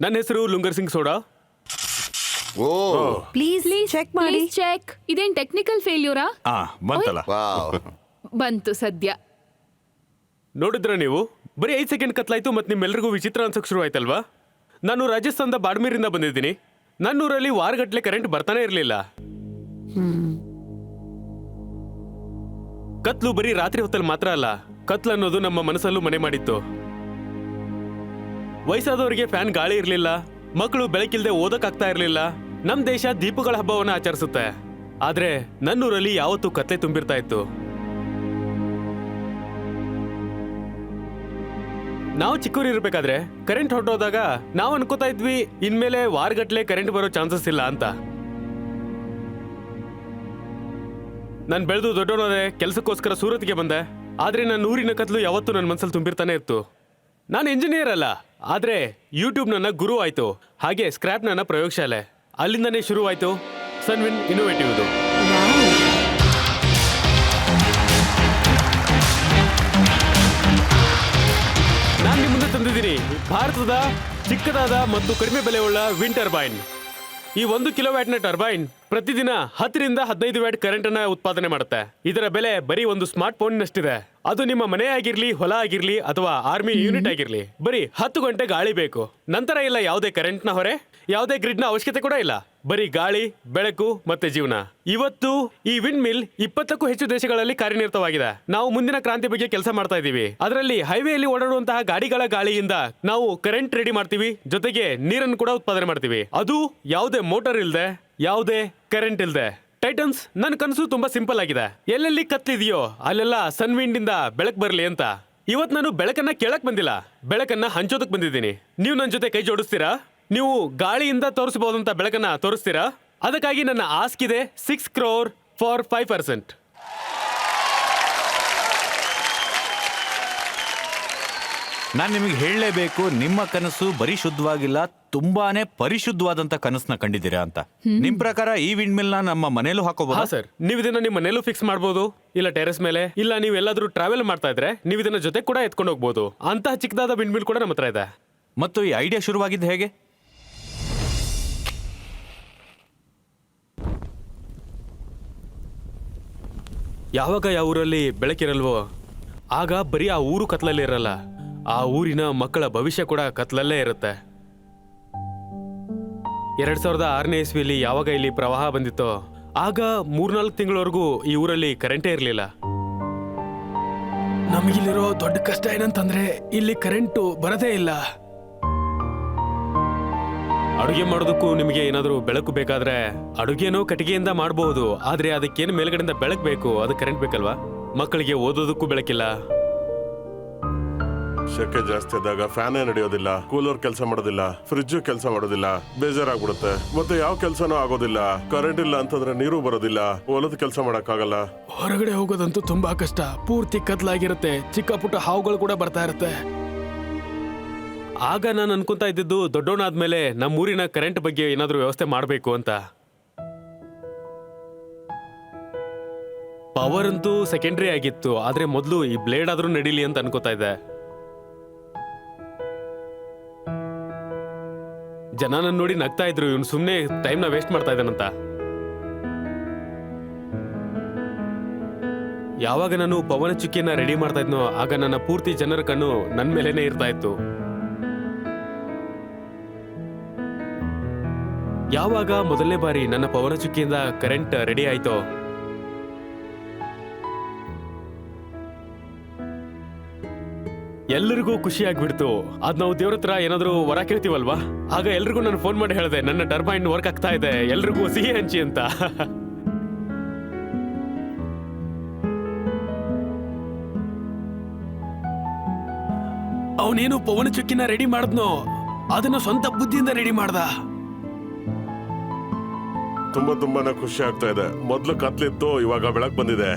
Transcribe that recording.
ನನ್ನ ಹೆಸರು Lungar Singh soda. Oh please check ಮಾಡಿ. ಚೆಕ್. ಇದೇನ್ ಟೆಕ್ನಿಕಲ್ ಫೇಲ್ಯೂರಾ? ಬಂತಲ್ಲ. ವಾವ್. ಬಂತು ಸದ್ಯ. ನೋಡಿದ್ರ ನೀವು, ಬರೀ 5 ಸೆಕೆಂಡ್ ಕತ್ಲಾಯ್ತು ಮತ್ತೆ ನಿಮ್ಮೆಲ್ಲರಿಗೂ ವಿಚಿತ್ರ ಅನ್ಸಕ್ ಶುರು ಆಯ್ತಲ್ವಾ? ನಾನು ರಾಜಸ್ಥಾನದ ಬಾಡ್ಮೇರಿಂದ ಬಂದಿದ್ದೀನಿ. ನನ್ನೂರಲ್ಲಿ ವಾರಗಟ್ಲೆ ಕರೆಂಟ್ ಬರ್ತಾನೆ ಇರಲಿಲ್ಲ. ಕತ್ಲು ಬರೀ ರಾತ್ರಿ ಹೊತ್ತಲ್ಲಿ ಮಾತ್ರ ಅಲ್ಲ, ಕತ್ಲು ಅನ್ನೋದು ನಮ್ಮ ಮನಸ್ಸಲ್ಲೂ ಮನೆ ಮಾಡಿತ್ತು. ವಯಸ್ಸಾದವರಿಗೆ ಫ್ಯಾನ್ ಗಾಳಿ ಇರಲಿಲ್ಲ, ಮಕ್ಕಳು ಬೆಳಕಿಲ್ದೆ ಓದಕ್ಕಾಗ್ತಾ ಇರಲಿಲ್ಲ. ನಮ್ ದೇಶ ದೀಪಗಳ ಹಬ್ಬವನ್ನ ಆಚರಿಸುತ್ತೆ, ಆದ್ರೆ ನನ್ನೂರಲ್ಲಿ ಯಾವತ್ತೂ ಕತ್ಲೆ ತುಂಬಿರ್ತಾ ಇತ್ತು. ನಾವು ಚಿಕ್ಕವರಿರ್ಬೇಕಾದ್ರೆ ಕರೆಂಟ್ ಹೊರಟೋದಾಗ ನಾವು ಅನ್ಕೋತಾ ಇದ್ವಿ ಇನ್ಮೇಲೆ ವಾರಗಟ್ಲೆ ಕರೆಂಟ್ ಬರೋ ಚಾನ್ಸಸ್ ಇಲ್ಲ ಅಂತ. ನಾನು ಬೆಳೆದು ದೊಡ್ಡವನಾದೆ, ಕೆಲಸಕ್ಕೋಸ್ಕರ ಸೂರತ್ಗೆ ಬಂದೆ. ಆದ್ರೆ ನನ್ನ ಊರಿನ ಕತ್ಲು ಯಾವತ್ತೂ ನನ್ನ ಮನಸ್ಸಲ್ಲಿ ತುಂಬಿರ್ತಾನೆ ಇತ್ತು. ನಾನು ಇಂಜಿನಿಯರ್ ಅಲ್ಲ, ಆದ್ರೆ ಯೂಟ್ಯೂಬ್ ನನ್ನ ಗುರು ಆಯ್ತು, ಹಾಗೆ ಸ್ಕ್ರಾಪ್ ನನ್ನ ಪ್ರಯೋಗಶಾಲೆ. ಅಲ್ಲಿಂದನೇ ಶುರುವಾಯ್ತು ಸನ್ವಿನ್ ಇನ್ನೋವೇಟಿವ್. ನಾನು ನಿಮ್ಮ ಮುಂದೆ ತಂದಿದ್ದೀನಿ ಭಾರತದ ಚಿಕ್ಕದಾದ ಮತ್ತು ಕಡಿಮೆ ಬೆಲೆಯುಳ್ಳ ವಿಂಡ್ ಟರ್ಬೈನ್. ಈ 1 ಕಿಲೋವ್ಯಾಟ್ನ ಟರ್ಬೈನ್ ಪ್ರತಿದಿನ 10 ರಿಂದ 15 ವ್ಯಾಟ್ ಕರೆಂಟ್ ಅನ್ನ ಉತ್ಪಾದನೆ ಮಾಡುತ್ತೆ. ಇದರ ಬೆಲೆ ಬರೀ ಒಂದು ಸ್ಮಾರ್ಟ್ ಫೋನ್ನಷ್ಟಿದೆ. ಅದು ನಿಮ್ಮ ಮನೆ ಆಗಿರ್ಲಿ, ಹೊಲ ಆಗಿರ್ಲಿ ಅಥವಾ ಆರ್ಮಿ ಯೂನಿಟ್ ಆಗಿರ್ಲಿ, ಬರೀ 10 ಗಂಟೆ ಗಾಳಿ ಬೇಕು. ನಂತರ ಇಲ್ಲ ಯಾವುದೇ ಕರೆಂಟ್ನ ಹೊರೆ, ಯಾವುದೇ ಗ್ರಿಡ್ನ ಅವಶ್ಯಕತೆ ಕೂಡ ಇಲ್ಲ. ಬರೀ ಗಾಳಿ, ಬೆಳಕು ಮತ್ತೆ ಜೀವನ. ಇವತ್ತು ಈ ವಿಂಡ್ ಮಿಲ್ 20ಕ್ಕೂ ಹೆಚ್ಚು ದೇಶಗಳಲ್ಲಿ ಕಾರ್ಯನಿರತವಾಗಿದೆ. ನಾವು ಮುಂದಿನ ಕ್ರಾಂತಿ ಬಗ್ಗೆ ಕೆಲಸ ಮಾಡ್ತಾ ಇದ್ದೀವಿ. ಅದರಲ್ಲಿ ಹೈವೇಯಲ್ಲಿ ಓಡಾಡುವಂತಹ ಗಾಡಿಗಳ ಗಾಳಿಯಿಂದ ನಾವು ಕರೆಂಟ್ ರೆಡಿ ಮಾಡ್ತೀವಿ, ಜೊತೆಗೆ ನೀರನ್ನು ಕೂಡ ಉತ್ಪಾದನೆ ಮಾಡ್ತೀವಿ. ಅದು ಯಾವುದೇ ಮೋಟಾರ್ ಇಲ್ದೆ, ಯಾವುದೇ ಕರೆಂಟ್ ಇಲ್ದೆ. ಟೈಟನ್ಸ್, ನನ್ನ ಕನಸು ತುಂಬಾ ಸಿಂಪಲ್ ಆಗಿದೆ. ಎಲ್ಲೆಲ್ಲಿ ಕತ್ಲಿದೆಯೋ ಅಲ್ಲೆಲ್ಲ ಸನ್ವಿಂಡ್ ಇಂದ ಬೆಳಕು ಬರಲಿ ಅಂತ. ಇವತ್ತು ನಾನು ಬೆಳಕನ್ನ ಕೇಳಕ್ ಬಂದಿಲ್ಲ, ಬೆಳಕನ್ನ ಹಂಚೋದಕ್ ಬಂದಿದ್ದೀನಿ. ನೀವು ನನ್ನ ಜೊತೆ ಕೈ ಜೋಡಿಸ್ತೀರಾ? ನೀವು ಗಾಳಿಯಿಂದ ತೋರಿಸಬಹುದಂತ ಬೆಳಕನ್ನ ತೋರಿಸ್ತೀರಾ? ಅದಕ್ಕಾಗಿ ನನ್ನ ಆಸ್ಕ್ ಇದೆ 6 crore ಫಾರ್ 5%. ನಾನು ನಿಮಗೆ ಹೇಳಲೇಬೇಕು, ನಿಮ್ಮ ಕನಸು ಬರೀ ಶುದ್ಧವಾಗಿಲ್ಲ, ತುಂಬಾನೇ ಪರಿಶುದ್ಧವಾದಂತ ಕನಸನ್ನ ಕಂಡಿದ್ದೀರಾ ಅಂತ. ನಿಮ್ ಪ್ರಕಾರ ಈ ವಿಂಡ್ ಮಿಲ್ ನ ನಮ್ಮ ಮನೇಲೂ ಹಾಕೋಬಹುದು? ಹಾ ಸರ್, ನೀವು ಇದನ್ನ ನಿಮ್ಮ ಮನೇಲೂ ಫಿಕ್ಸ್ ಮಾಡಬಹುದು, ಇಲ್ಲ ಟೆರೆಸ್ ಮೇಲೆ, ಇಲ್ಲ ನೀವು ಎಲ್ಲಾದ್ರೂ ಟ್ರಾವೆಲ್ ಮಾಡ್ತಾ ಇದ್ರೆ ನೀವು ಇದನ್ನ ಜೊತೆ ಕೂಡ ಎತ್ಕೊಂಡು ಹೋಗ್ಬೋದು. ಅಂತಹ ಚಿಕ್ಕದಾದ ವಿಂಡ್ ಮಿಲ್ ಕೂಡ ನಮ್ಮ ಹತ್ರ ಇದೆ. ಮತ್ತು ಈ ಐಡಿಯಾ ಶುರುವಾಗಿದ್ದು ಹೇಗೆ? ಯಾವಾಗ ಯಾವ ಊರಲ್ಲಿ ಬೆಳಕಿರಲ್ವೋ ಆಗ ಬರೀ ಆ ಊರು ಕತ್ಲಲ್ಲಿ ಇರಲ್ಲ, ಆ ಊರಿನ ಮಕ್ಕಳ ಭವಿಷ್ಯ ಕೂಡ ಕತ್ಲಲ್ಲೇ ಇರುತ್ತೆ. 2006ನೇ ಇಸ್ವಿಯಲ್ಲಿ ಯಾವಾಗ ಇಲ್ಲಿ ಪ್ರವಾಹ ಬಂದಿತ್ತೋ ಆಗ 3-4 ತಿಂಗಳವರೆಗೂ ಈ ಊರಲ್ಲಿ ಕರೆಂಟೇ ಇರಲಿಲ್ಲ. ನಮಗಿಲ್ಲಿರೋ ದೊಡ್ಡ ಕಷ್ಟ ಏನಂತಂದ್ರೆ ಇಲ್ಲಿ ಕರೆಂಟು ಬರದೇ ಇಲ್ಲ. ಅಡುಗೆ ಮಾಡೋದಕ್ಕೂ ನಿಮಗೆ ಏನಾದರೂ ಬೆಳಕು ಬೇಕಾದ್ರೆ ಅಡುಗೆನೋ ಕಟ್ಟಿಗೆಯಿಂದ ಮಾಡಬಹುದು, ಆದ್ರೆ ಅದಕ್ಕೇನು ಮೇಲ್ಗಡೆಯಿಂದ ಬೆಳಕು ಬೇಕು, ಅದು ಕರೆಂಟ್ ಬೇಕಲ್ವಾ? ಮಕ್ಕಳಿಗೆ ಓದೋದಕ್ಕೂ ಬೆಳಕಿಲ್ಲ. ಶೆಕೆ ಜಾಸ್ತಿ ಆದಾಗ ಫ್ಯಾನೇ ನಡೆಯೋದಿಲ್ಲ, ಕೂಲರ್ ಕೆಲಸ ಮಾಡೋದಿಲ್ಲ, ಫ್ರಿಡ್ಜ್ ಕೆಲಸ ಮಾಡೋದಿಲ್ಲ, ಬೇಜಾರಾಗ್ಬಿಡುತ್ತೆ. ಮತ್ತೆ ಯಾವ ಕೆಲಸನೂ ಆಗೋದಿಲ್ಲ. ಕರೆಂಟ್ ಇಲ್ಲ ಅಂತಂದ್ರೆ ನೀರು ಬರೋದಿಲ್ಲ, ಹೊಲದ ಕೆಲಸ ಮಾಡಕ್ಕಾಗಲ್ಲ. ಹೊರಗಡೆ ಹೋಗೋದಂತೂ ತುಂಬಾ ಕಷ್ಟ, ಪೂರ್ತಿ ಕತ್ಲಾಗಿರುತ್ತೆ, ಚಿಕ್ಕ ಪುಟ್ಟ ಹಾವುಗಳು ಕೂಡ ಬರ್ತಾ ಇರುತ್ತೆ. ಆಗ ನಾನು ಅನ್ಕೊಂತಾ ಇದ್ದಿದ್ದು ದೊಡ್ಡವನಾದ್ಮೇಲೆ ನಮ್ಮೂರಿನ ಕರೆಂಟ್ ಬಗ್ಗೆ ಏನಾದ್ರೂ ವ್ಯವಸ್ಥೆ ಮಾಡಬೇಕು ಅಂತ. ಪವರ್ ಅಂತೂ ಸೆಕೆಂಡ್ರಿ ಆಗಿತ್ತು, ಆದ್ರೆ ಮೊದಲು ಈ ಬ್ಲೇಡ್ ಆದ್ರೂ ನಡೀಲಿ ಅಂತ ಅನ್ಕೋತಾ ಇದ್ದೆ. ಜನ ನನ್ನ ನೋಡಿ ನಗ್ತಾ ಇದ್ರು, ಇವ್ನು ಸುಮ್ಮನೆ ಟೈಮ್ನ ವೇಸ್ಟ್ ಮಾಡ್ತಾ ಇದ್ದಾನಂತ. ಯಾವಾಗ ನಾನು ಪವನ ಚುಕ್ಕಿಯನ್ನ ರೆಡಿ ಮಾಡ್ತಾ ಇದ್ನೋ ಆಗ ನನ್ನ ಪೂರ್ತಿ ಜನರ ಕಣ್ಣು ನನ್ನ ಮೇಲೇನೆ ಇರ್ತಾ ಇತ್ತು. ಯಾವಾಗ ಮೊದಲನೇ ಬಾರಿ ನನ್ನ ಪವನ ಚುಕ್ಕಿಯಿಂದ ಕರೆಂಟ್ ರೆಡಿ ಆಯ್ತೋ ಎಲ್ಲರಿಗೂ ಖುಷಿ ಆಗ್ಬಿಡ್ತು. ಅದ್ ನಾವು ದೇವ್ರ ಹತ್ರ ಏನಾದ್ರು ವರ ಕೇಳ್ತೀವಲ್ವಾ, ಆಗ ಎಲ್ರಿಗೂ ನಾನು ಫೋನ್ ಮಾಡಿ ಹೇಳಿದೆ ನನ್ನ ಟರ್ಬೈನ್ ವರ್ಕ್ ಆಗ್ತಾ ಇದೆ, ಎಲ್ರಿಗೂ ಸಿಹಿ ಹಂಚಿ ಅಂತ. ಅವನೇನು ಪವನ ಚುಕ್ಕಿನ ರೆಡಿ ಮಾಡಿದ್ನೋ ಅದನ್ನ ಸ್ವಂತ ಬುದ್ಧಿಯಿಂದ ರೆಡಿ ಮಾಡ್ದ. ತುಂಬಾನೇ ಖುಷಿ ಆಗ್ತಾ ಇದೆ. ಮೊದ್ಲು ಕತ್ಲಿತ್ತು, ಇವಾಗ ಬೆಳಕ್ ಬಂದಿದೆ.